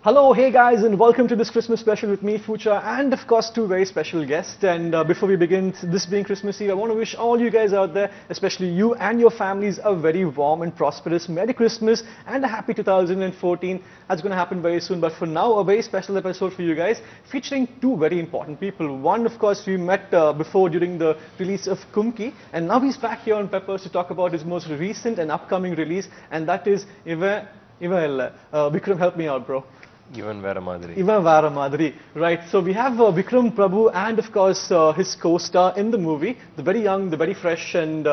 Hello, hey guys, and welcome to this Christmas special with me, Fucha, and of course two very special guests. And before we begin, this being Christmas Eve, I want to wish all you guys out there, especially you and your families, a very warm and prosperous Merry Christmas and a happy 2014. That's going to happen very soon. But for now, a very special episode for you guys, featuring two very important people. One, of course, we met before during the release of Kumki, and now he's back here on Peppers to talk about his most recent and upcoming release, and that is Vikram, help me out, bro. Ivan Veramathiri. Ivan Veramathiri, right. So we have Vikram Prabhu and of course his co-star in the movie, the very young, the very fresh, and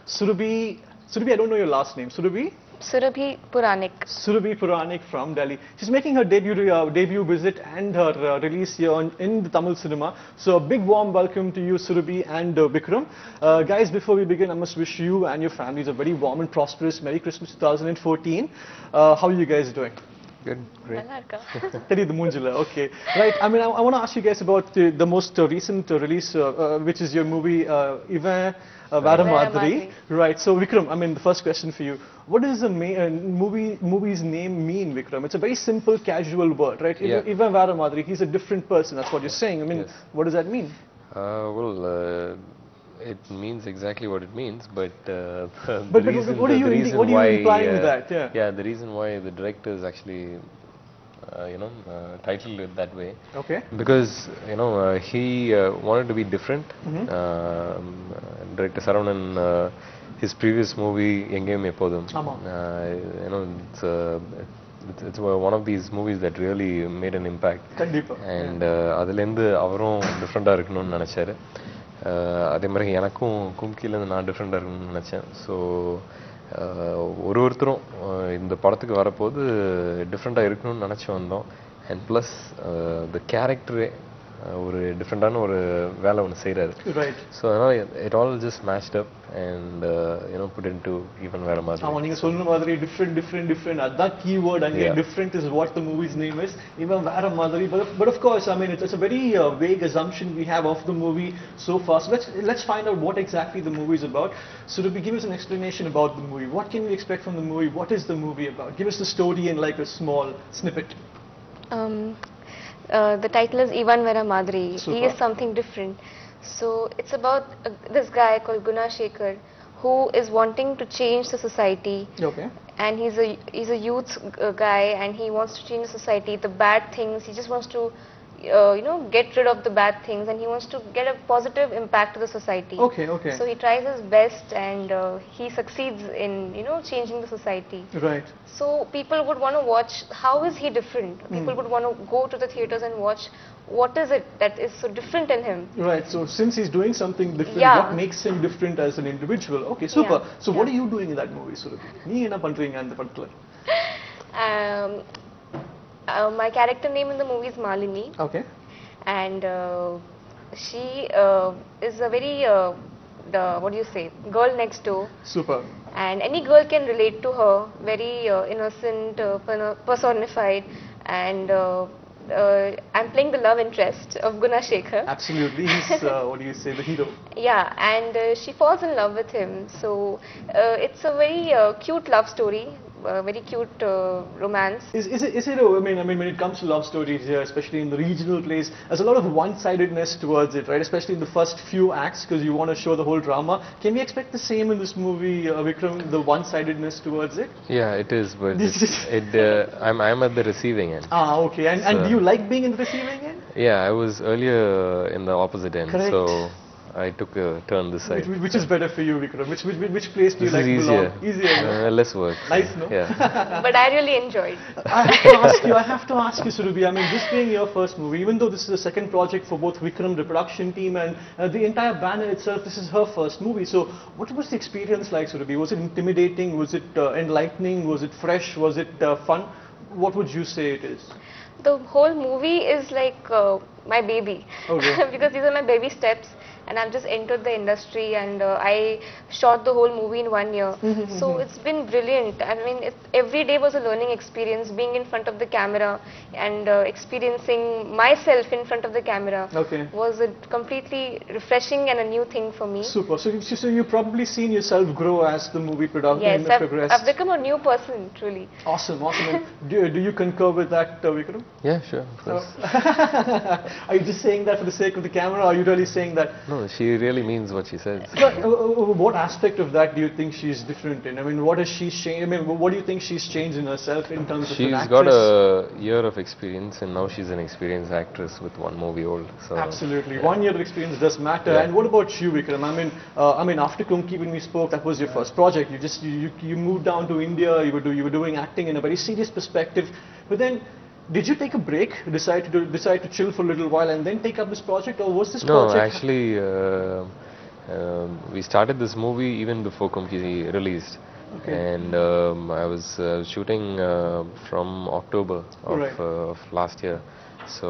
Surabhi, I don't know your last name, Surabhi Puranik from Delhi. She's making her debut visit and her release here in the Tamil cinema. So a big warm welcome to you, Surabhi and Vikram. Guys, before we begin, I must wish you and your families a very warm and prosperous Merry Christmas 2014. How are you guys doing? Good, great. Okay, right. I mean, I want to ask you guys about the most recent release, which is your movie, Ivan Veramathiri. Right. So, Vikram, I mean, the first question for you: what does the movie's name mean, Vikram? It's a very simple, casual word, right? Yeah. Ivan Veramathiri, he's a different person. That's what you're saying. I mean, yes. What does that mean? It means exactly what it means, but what are you implying with that? Yeah, the reason why the director is actually, titled it that way. Okay. Because he wanted to be different. Director Saravanan, his previous movie Engame Epodum. It's one of these movies that really made an impact. And அதுலேருந்து அவரும் டிஃப்ரெண்டாக இருக்கணும்னு நினச்சாரு. அதே மாதிரி எனக்கும் கும்கிலேருந்து நான் டிஃப்ரெண்டாக இருக்கணும்னு நினச்சேன். ஸோ ஒருத்தரும் இந்த படத்துக்கு வரப்போது டிஃப்ரெண்டாக இருக்கணும்னு நினச்சி வந்தோம். அண்ட் ப்ளஸ் த கேரக்டரே ஒரு டிஃப்ரெண்டான ஒரு வேலை ஒன்று செய்கிறாரு. ஸோ அதனால் it all just matched up and put into Ivan Veramathiri. ஆமாம், நீங்கள் சொன்ன மாதிரி டிஃப்ரெண்ட் அதான் கீவேர்ட். அங்கே different is what the movies name is, Ivan Veramathiri. But of course, I mean, it's a very vague assumption we have of the movie so far. So let's find out what exactly the movie is about. So to give us an explanation about the movie, what can we expect from the movie? What is the movie about? Give us the story in like a small snippet. The title is Ivan Veramathiri. He is something different. So it's about this guy called Gunashekar who is wanting to change the society. Okay. And he's a youth guy, and he wants to change the society, the bad things. He just wants to get rid of the bad things, and he wants to get a positive impact to the society. Okay. So he tries his best, and he succeeds in changing the society. Right. So people would want to watch how is he different. People would want to go to the theaters and watch what is it that is so different in him. Right. So since he's doing something different, what makes him different as an individual? Okay, super. So what are you doing in that movie, Surabhi? Nee enna pandringa andha padathula? My character name in the movie is Malini. Okay. And she is a very girl next door. Super. And any girl can relate to her. Very innocent, personified, and I'm playing the love interest of Gunashekar. Absolutely, he's the hero. Yeah, and she falls in love with him. So it's a very cute love story. Very cute romance. Is it? I mean, when it comes to love stories here, especially in the regional place, there's a lot of one-sidedness towards it, right? Especially in the first few acts, because you want to show the whole drama. Can we expect the same in this movie, Vikram? The one-sidedness towards it? Yeah, it is, but I'm at the receiving end. Okay. And do you like being in the receiving end? Yeah, I was earlier in the opposite end. Correct. So I took a turn this side. Which is better for you, Vikram? Which place do you like to belong? Easier. Less work. Nice, no? Yeah. But I really enjoyed. I have to ask you, Surabhi. I mean, this being your first movie, even though this is a second project for both Vikram, the production team, and the entire banner itself, this is her first movie. So, what was the experience like, Surabhi? Was it intimidating? Was it enlightening? Was it fresh? Was it fun? What would you say it is? The whole movie is like my baby. Okay. Because these are my baby steps, and I've just entered the industry, and I shot the whole movie in 1 year. So it's been brilliant. I mean, every day was a learning experience, being in front of the camera and experiencing myself in front of the camera. Okay. Was a completely refreshing and a new thing for me. Super. So you've probably seen yourself grow as the movie Yes, progressed. I've become a new person, truly. Awesome. And do you concur with that, Vikram? Yeah, sure, of course. Are you just saying that for the sake of the camera, or are you really saying that? No, she really means what she says. But what aspect of that do you think she's different in? I mean, what has she changed? I mean, what do you think she's changed in herself in terms of an actress? She's got a year of experience, and now she's an experienced actress with one movie old. So absolutely, yeah. 1 year of experience does matter. Yeah. And what about you, Vikram? I mean, after Kunki, when we spoke, that was your first project. You moved down to India. You were doing acting in a very serious perspective, but then. Did you take a break, decide to chill for a little while and then take up this project, or was this project? No, actually, we started this movie even before Kumki released. Okay. And I was shooting from October of last year. So,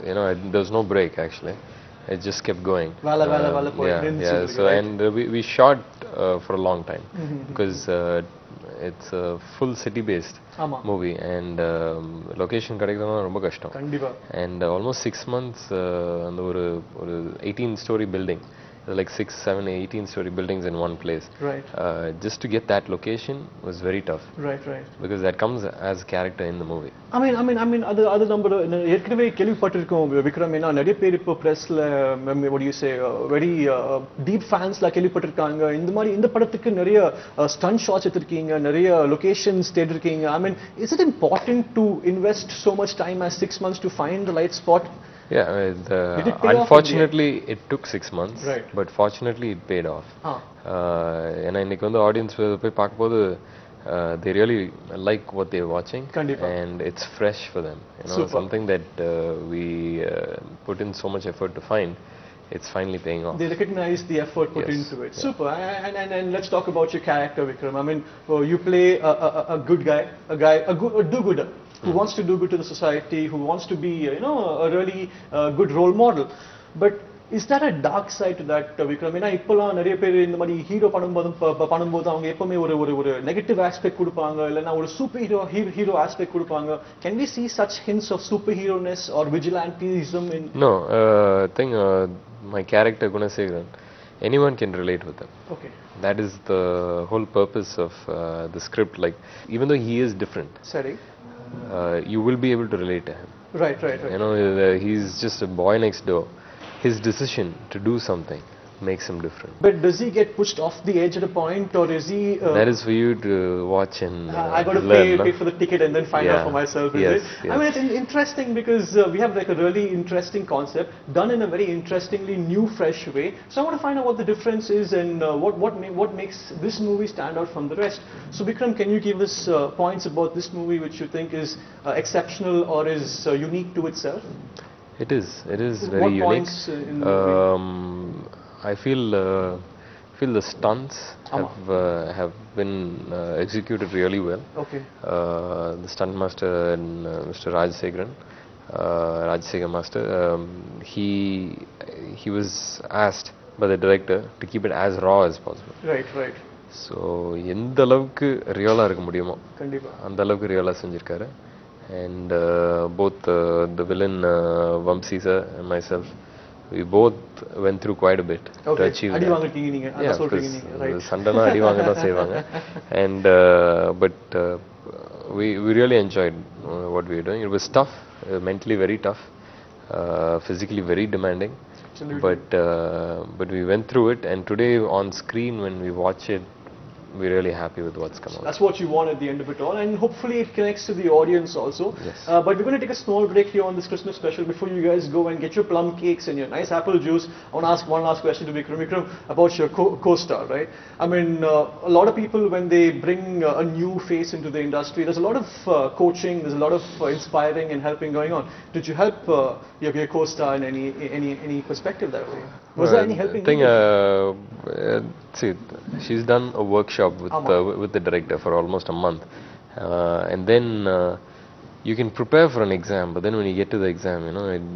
there was no break actually. It just kept going. Yeah. So, and we shot for a long time because it's a full city-based movie, and location கிடைக்கிறதுனா ரொம்ப கஷ்டம். கண்டிப்பா. And almost 6 months அந்த ஒரு 18-story building, like 6, 7, 18-story buildings in one place. Right. Just to get that location was very tough. Right. Because that comes as character in the movie. I mean, other number ஏற்கனவே கேள்விப்பட்டிருக்கோம் விக்ரம். ஏன்னா நிறைய பேர் இப்போ பிரஸ்ல what do you say very deep fans la கேள்விப்பட்டிருக்காங்க. இந்த படத்துக்கு நிறைய stunt shots எடுத்திருக்கீங்க, நிறைய locations தேடிருக்கீங்க. I mean, is it important to invest so much time as 6 months to find the right spot? Yeah, unfortunately it took 6 months, right. But fortunately it paid off. ஏன்னா இன்னைக்கு வந்து audience போய் பார்க்கும்போது they really like what they're watching. Kandipa. And it's fresh for them. Something that we put in so much effort to find. It's finally paying off. They recognize the effort put into it. Yeah. Super. And let's talk about your character, Vikram. I mean, you play a good guy, a do-gooder who wants to do good to the society, who wants to be, a really good role model. But is there a dark side to that, Vikram? ஏன்னா இப்போலாம் நிறைய பேர் இந்த மாதிரி hero பண்ணும்போது அவங்க எப்பவுமே ஒரு நெகட்டிவ் ஆஸ்பெக்ட் கொடுப்பாங்க, இல்லைன்னா ஒரு சூப்பர் ஹீரோ ஆஸ்பெக்ட் கொடுப்பாங்க. Can we see such hints of superhero-ness or vigilantism in? No, I think my character Gunasegaran, anyone can relate with him. Okay. That is the whole purpose of the script. Like, even though he is different, sorry, you will be able to relate to him. Right. He's just a boy next door. His decision to do something makes him different. But does he get pushed off the edge at a point, or is he? That is for you to watch and I got to pay for the ticket and then find out for myself. Yes. I mean, it's interesting because we have like a really interesting concept done in a very interestingly new, fresh way. So I want to find out what the difference is and what makes this movie stand out from the rest. So Vikram, can you give us points about this movie which you think is exceptional or is unique to itself? It is very what unique. Points in the movie? I feel the stunts have been executed really well. Okay. The stunt master and Mr. Rajsegaran master, he was asked by the director to keep it as raw as possible. Right. So எந்த அளவுக்கு ரியலா இருக்க முடியுமோ கண்டிப்பா அந்த அளவுக்கு ரியலா செஞ்சிருக்காரு. And both the villain Vamsi sir and myself, we both went through quite a bit to achieve that. Yeah, because சண்டனா அடி வாங்க தான் செய்வாங்க. And but we really enjoyed what we were doing. It was tough, mentally very tough, physically very demanding. Absolutely. But we went through it, and today on screen when we watch it, we're really happy with what's come out. That's what you want at the end of it all, and hopefully it connects to the audience also. Yes. But we're going to take a small break here on this Christmas special before you guys go and get your plum cakes and your nice apple juice. I want to ask one last question to Vikram about your co-star, right? I mean, a lot of people, when they bring a new face into the industry, there's a lot of coaching, there's a lot of inspiring and helping going on. Did you help your co-star in any perspective that way? Was there any helping? I think, see, she's done a workshop with the director for almost a month, and then you can prepare for an exam, but then when you get to the exam,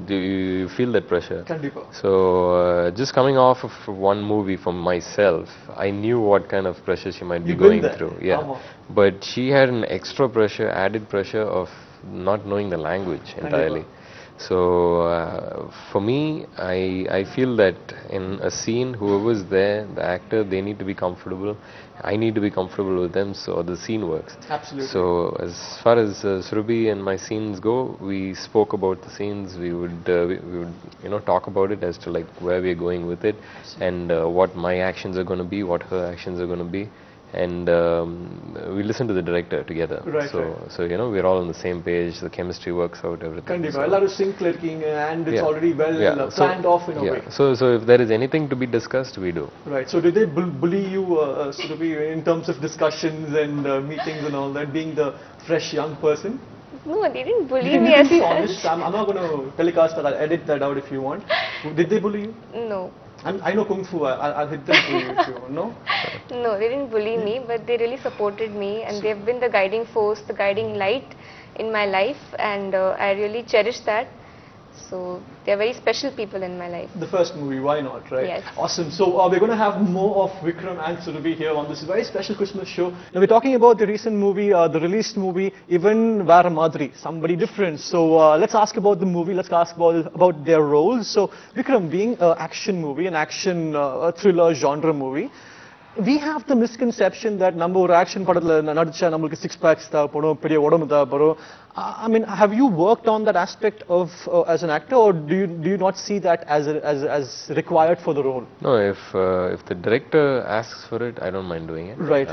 you feel that pressure. So just coming off of one movie from myself, I knew what kind of pressure she might be going through. Yeah, but she had an extra pressure, added pressure of not knowing the language entirely. So for me, I feel that in a scene, whoever's there, the actor, they need to be comfortable. I need to be comfortable with them, so the scene works. Absolutely. So as far as Surabhi and my scenes go, we spoke about the scenes. We would talk about it as to like where we're going with it, and what my actions are going to be, what her actions are going to be. And we listen to the director together. So we're all on the same page. The chemistry works out, everything. So. And it's already well planned off in a way. So if there is anything to be discussed, we do. Right. So did they bully you, Surabhi, in terms of discussions and meetings and all that, being the fresh young person? No, they didn't bully me as such. Honest. I'm not going to telecast that. I'll edit that out if you want. Did they bully you? No. I know Kung Fu. I'll hit them for you if you want. No? No, they didn't bully me, but they really supported me, and they've been the guiding force, the guiding light in my life, and I really cherish that. So they're very special people in my life. The first movie, why not, right? Yes. Awesome. So we're going to have more of Vikram and Surabhi here on this very special Christmas show. Now we're talking about the recent movie, the released movie, Ivan Veramathiri, somebody different. So let's ask about the movie. Let's ask about their roles. So Vikram, being an action movie, an action thriller genre movie, we have the misconception that number action six packs I mean, have you worked on that aspect of as an actor, or do you not see that as required for the role? No, if the director asks for it, I don't mind doing it. Right.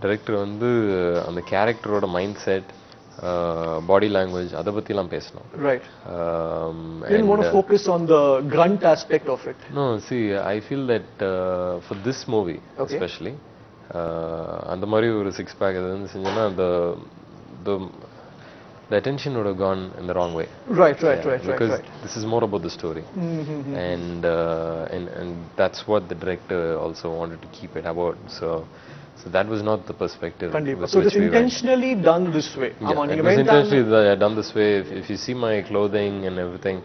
Director on the character or the mindset, body language, adha pathilam pesano. Right. You didn't want to focus on the grunt aspect of it. No, see, I feel that for this movie, especially, and the mari or six pack, the attention would have gone in the wrong way. Right. Because this is more about the story, and that's what the director also wanted to keep it about. So that was not the perspective. So it's intentionally done this way. Yeah, it was intentionally done this way. If you see my clothing and everything,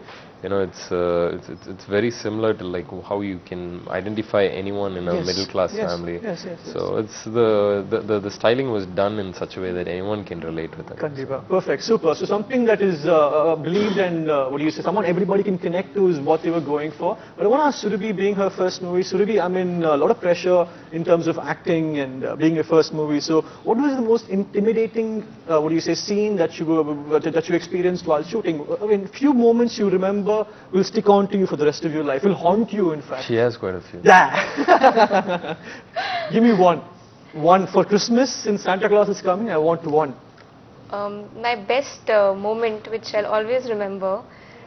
it's very similar to like how you can identify anyone in a middle class family. So it's the styling was done in such a way that anyone can relate with it. Perfect, super. So something that is believed and someone everybody can connect to is what they were going for. But I want to ask Surabhi, being her first movie, Surabhi, I mean, a lot of pressure in terms of acting and being your first movie. So what was the most intimidating, scene that you experienced while shooting? I mean, few moments you remember will stick on to you for the rest of your life, will haunt you in fact. She has quite a few. Yeah. Give me one. One for Christmas, since Santa Claus is coming, I want one. My best moment, which I'll always remember,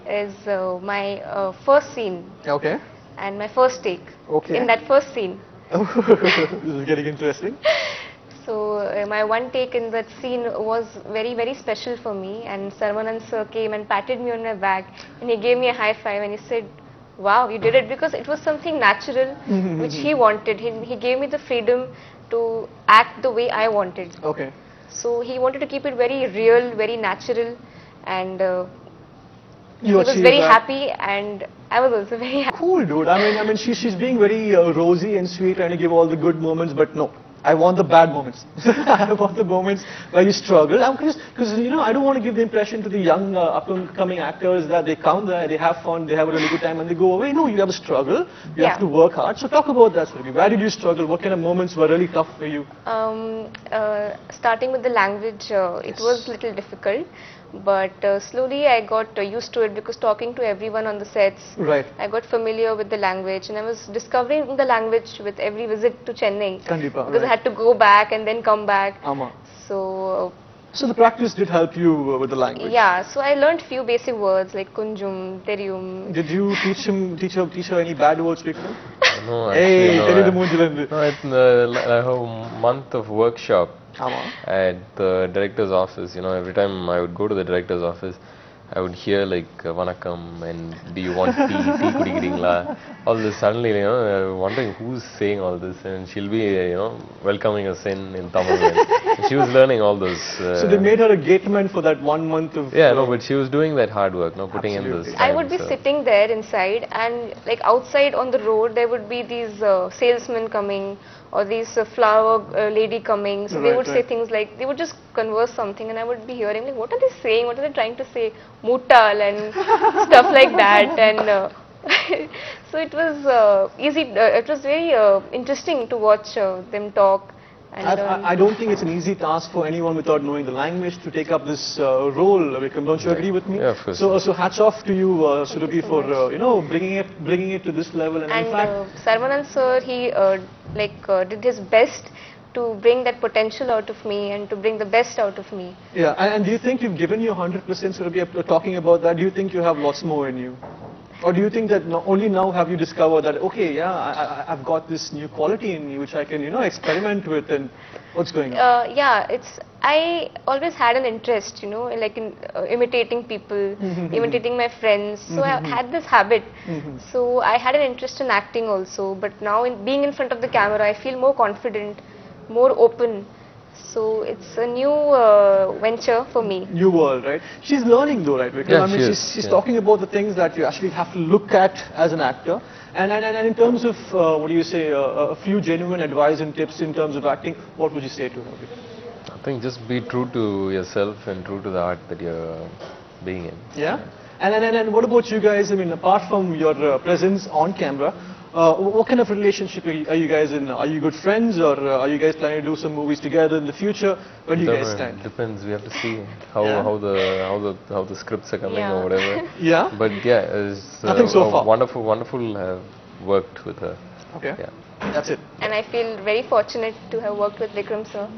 is my first scene. Okay. And my first take. Okay. In that first scene. This is getting interesting. So my one take in that scene was very, very special for me, and Saravanan sir came and patted me on my back, and he gave me a high five and he said, wow, you did it, because it was something natural which he wanted. He gave me the freedom to act the way I wanted. Okay. So he wanted to keep it very real, very natural, and he was very happy, and I was also very happy. Cool, dude. I mean, she's being very rosy and sweet, trying to give all the good moments, but no. I want the bad moments. I want the moments where you struggle. Because, I don't want to give the impression to the young up-and-coming actors that they come there, they have fun, they have a really good time, and they go away. No, you have to struggle. You have to work hard. So talk about that, Surabhi. Where did you struggle? What kind of moments were really tough for you? Starting with the language, it was a little difficult. But slowly I got used to it, because talking to everyone on the sets, I got familiar with the language, and I was discovering the language with every visit to Chennai, because I had to go back and then come back. So the practice did help you with the language. Yeah, so I learned few basic words like kunjum, terium. Did you teach her any bad words, Vikram? No, actually, no, it's a month of workshop at the director's office. Every time I would go to the director's office, I would hear like vanakkam and do you want tea kudikiringla, all this. Suddenly, you know, wondering who's saying all this, and she'll be, you know, welcoming us in Tamil. She was learning all those. So they made her a gateman for that 1 month of. Yeah, no, but she was doing that hard work, no, putting in this time. I would be sitting there inside, and like outside on the road, there would be these salesmen coming, or these flower lady coming. So they would say things like, they would just converse something, and I would be hearing like, what are they saying? What are they trying to say? Mutal and stuff like that. And so it was easy. It was very interesting to watch them talk. I don't think it's an easy task for anyone without knowing the language to take up this role, Vikram. Don't you agree with me? Yeah, of course. So hats off to you, Surabhi, for you know, bringing it to this level. And in fact, Saravanan sir, he did his best to bring that potential out of me and to bring the best out of me. Yeah, and do you think you've given your 100%, Surabhi? Talking about that, do you think you have lots more in you? Or do you think that only now have you discovered that, okay, yeah, I've got this new quality in me which I can, you know, experiment with, and what's going on? Yeah, I always had an interest, you know, like in imitating people, imitating my friends. So I had this habit. So I had an interest in acting also. But now in being in front of the camera, I feel more confident, more open. So it's a new venture for me. New world, right? She's learning though, right, Vikram? Yeah, I mean, she's talking about the things that you actually have to look at as an actor. And in terms of, what do you say, a few genuine advice and tips in terms of acting, what would you say to her, Vikram? I think just be true to yourself and true to the art that you're being in. Yeah? And what about you guys? I mean, apart from your presence on camera, what kind of relationship are you guys in? Are you good friends, or are you guys planning to do some movies together in the future? Where do you guys stand? Depends. We have to see how the scripts are coming or whatever. Yeah. But yeah, it's nothing so far. Wonderful have worked with her. Okay. Yeah. That's it. And I feel very fortunate to have worked with Vikram sir,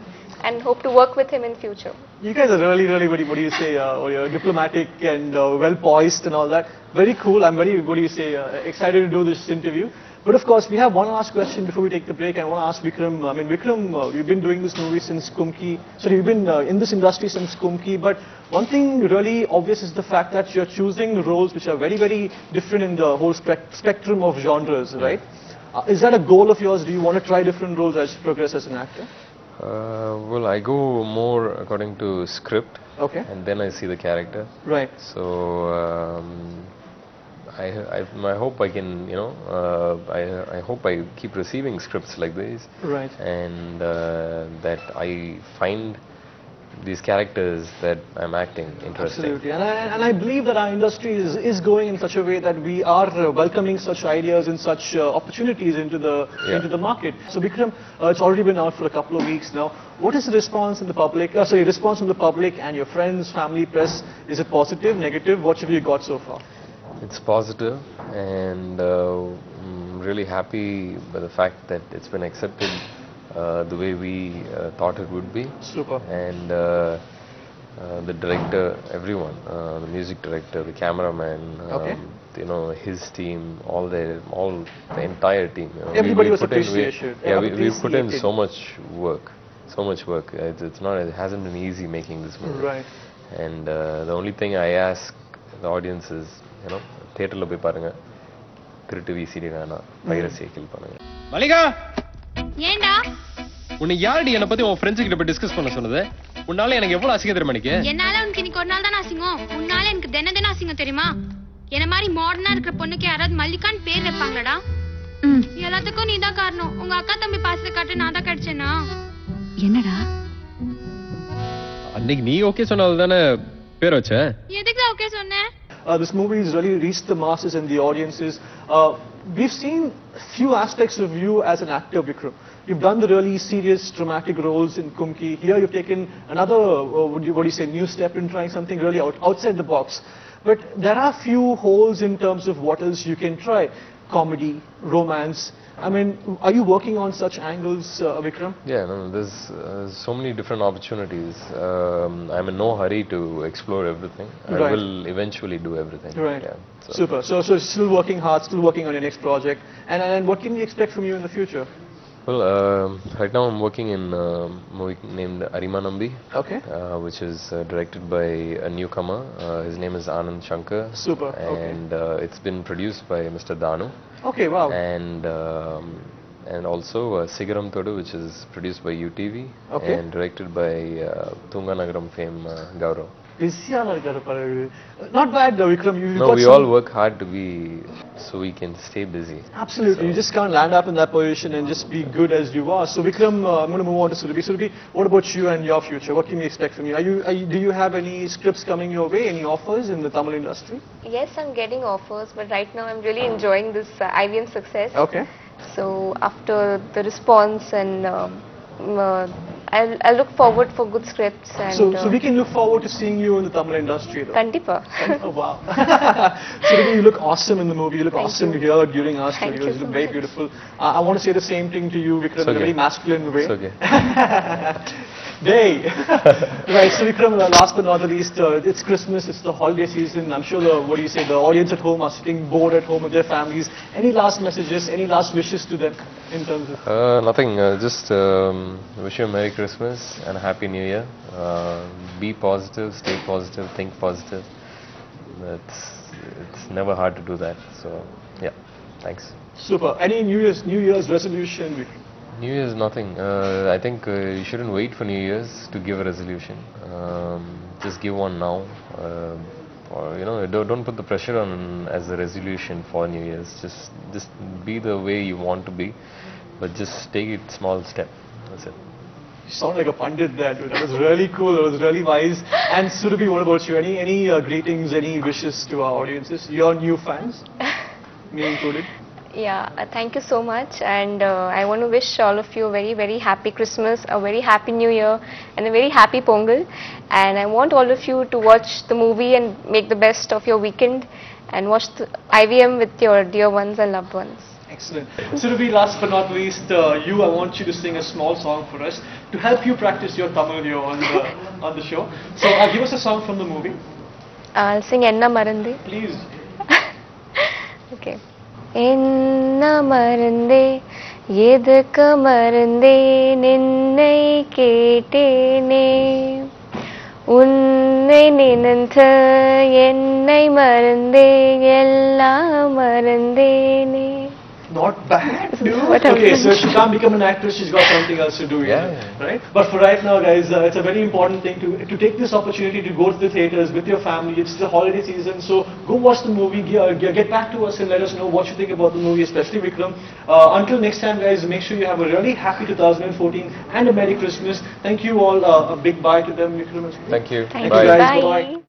and hope to work with him in future. You guys are really, what do you say, you're diplomatic and well poised and all that. Very cool. I'm very, what do you say, excited to do this interview. But of course, we have one last question before we take the break. I want to ask Vikram. I mean, Vikram, you've been doing this movie since Kumki. Sorry, you've been in this industry since Kumki. But one thing really obvious is the fact that you're choosing roles which are very, very different in the whole spectrum of genres, right? Is that a goal of yours? Do you want to try different roles as you progress as an actor? Well, I go more according to script. Okay. And then I see the character. Right. So I hope I can, you know, I hope I keep receiving scripts like these. Right. And that I find these characters that I'm acting interesting. Absolutely. And I believe that our industry is going in such a way that we are welcoming such ideas and such opportunities into the market. So Vikram, it's already been out for a couple of weeks now. What is the response in the public? Response from the public and your friends, family, press? Is it positive, negative? What have you got so far? It's positive, and I'm really happy by the fact that it's been accepted the way we thought it would be. Super. And the director, everyone, the music director, the cameraman, you know, his team, all the entire team. You know, everybody was appreciated. We put in so much work. It hasn't been easy making this movie. Right. And the only thing I ask the audience is, you know, theaterல போய் பாருங்க, திருட்டு வீசிடு வேணாம், பைரசியை kill பண்ணுங்க. மல்லிகா, ஏண்டா உன்னை யாரடி என்ன பத்தி உன் ஃப்ரெண்ட்ஸ் கிட்ட போய் டிஸ்கஸ் பண்ண சொன்னது? உன்னால எனக்கு எவ்வளவு அசிங்கம் தெரியுமா நிக்கு? என்னால உனக்கு இன்னைக்கு ஒரு நாள் தான் அசிங்கம், உன்னால எனக்கு தினம் அசிங்கம் தெரியுமா? என்ன மாதிரி மாடர்னா இருக்கிற பொண்ணுக்கு யாராவது மல்லிகான்னு பேர் வைப்பாங்களாடா? எல்லாத்துக்கும் நீதான் காரணம். உங்க அக்கா தம்பி பாசத்தை காட்ட நான் தான் கிடைச்சேனா? என்னடா அன்னைக்கு நீ ஓகே சொன்னது தானே பேர் வச்ச? எதுக்கு ஓகே சொன்னே? This movie has really reached the masses and the audiences. We've seen few aspects of you as an actor, Vikram. You've done the really serious, dramatic roles in Kumki. Here you've taken another, what do you say, new step in trying something really outside the box. But there are few holes in terms of what else you can try. Comedy, romance. I mean, are you working on such angles, Vikram? Yeah, no, there's so many different opportunities. I'm in no hurry to explore everything. I will eventually do everything. Right. Yeah, Super. So still working hard, still working on your next project. And what can we expect from you in the future? Well, right now I'm working in a movie named Arimanambi, Okay. which is directed by a newcomer. His name is Anand Shankar. Super. Okay. And it's been produced by Mr. Danu. Okay, wow. And also Sigaram Thodu, which is produced by UTV. Okay. And directed by Tunganagaram fame Gaurav. Not bad though, Vikram. No, we all work hard to be, so we can stay busy. Absolutely. So you just can't land up in that position and just be good as you are. So Vikram, I'm going to move on to Surabhi. Surabhi, what about you and your future? What can we expect from you? Do you have any scripts coming your way? Any offers in the Tamil industry? Yes, I'm getting offers, but right now I'm really enjoying this IVM success. Okay. So after the response and I'll look forward for good scripts. And so we can look forward to seeing you in the Tamil industry though. Kandipa. Oh, wow. Surabhi, you look awesome in the movie. You look awesome here during our studios. You look very beautiful. I want to say the same thing to you, Vikram, in a very masculine way. It's okay. Day. Right, so Vikram, last but not the least, it's Christmas, it's the holiday season. I'm sure the audience at home are sitting bored at home with their families. Any last messages, any last wishes to them in terms of? Nothing, just wish you a Merry Christmas and a Happy New Year. Be positive, stay positive, think positive. It's never hard to do that. So, yeah, thanks. Super. Any New Year's resolution, Vikram? New Year's nothing. I think you shouldn't wait for New Year's to give a resolution. Just give one now. Or don't put the pressure on as a resolution for New Year's. Just be the way you want to be, but just take it small step. That's it. You sound like a pundit there, dude. That was really cool. That was really wise. And Surabhi, what about you? Any greetings, any wishes to our audiences? Your new fans, me included. Yeah, thank you so much, and I want to wish all of you a very, very happy Christmas, a very happy New Year, and a very happy Pongal. And I want all of you to watch the movie and make the best of your weekend, and watch the IVM with your dear ones and loved ones. Excellent. Surabhi, last but not least, I want you to sing a small song for us to help you practice your Tamil here on the show. So give us a song from the movie. I'll sing Enna Marande. Please. Okay. என்ன மறந்தே எதுக்கு மறந்தே நின்னை கேட்டேனே உன்னை நினைத்த என்னை மறந்தே எல்லாம் மறந்தேனே. Not bad, dude. Okay, so she can't become an actress, she's got something else to do, right? But for right now, guys, it's a very important thing to take this opportunity to go to the theatres with your family. It's the holiday season, so go watch the movie, get back to us and let us know what you think about the movie, especially Vikram. Until next time, guys, make sure you have a really happy 2014 and a Merry Christmas. Thank you all. A big bye to them, Vikram. Thank you. Thank you, guys. Bye. Bye-bye.